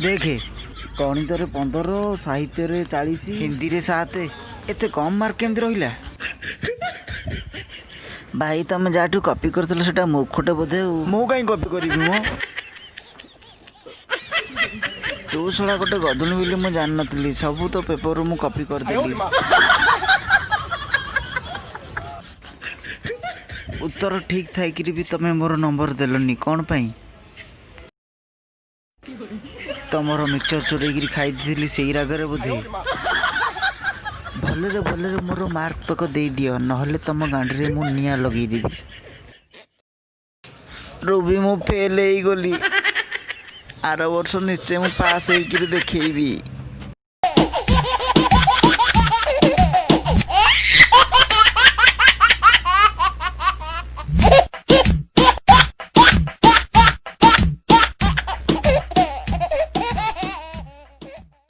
देखे गणित 15, साहित्य 40, हिंदी 7, एते कम मार्क केमती रहिला? भाई तुम जाठू कॉपी करथिल सेटा मूर्खटे बोधे। मु कहीं कॉपी करिबि मो? तू सड़ा गोटे गदुणी बोली मु जान नथली, सब तो पेपर मु कॉपी कर देली। उत्तर ठीक थाई कि भी तमे मोर नंबर देलनी कौन पाई? तमर मिक्सचर चोरई खाई दी से रागरे बोधे। भले मोर मार्क तक दे दियो, नहले तम गांडी मु निया लगे देवी। रूबी मु फेल हो गली, आर वर्ष निश्चय मु पास होकर देखी।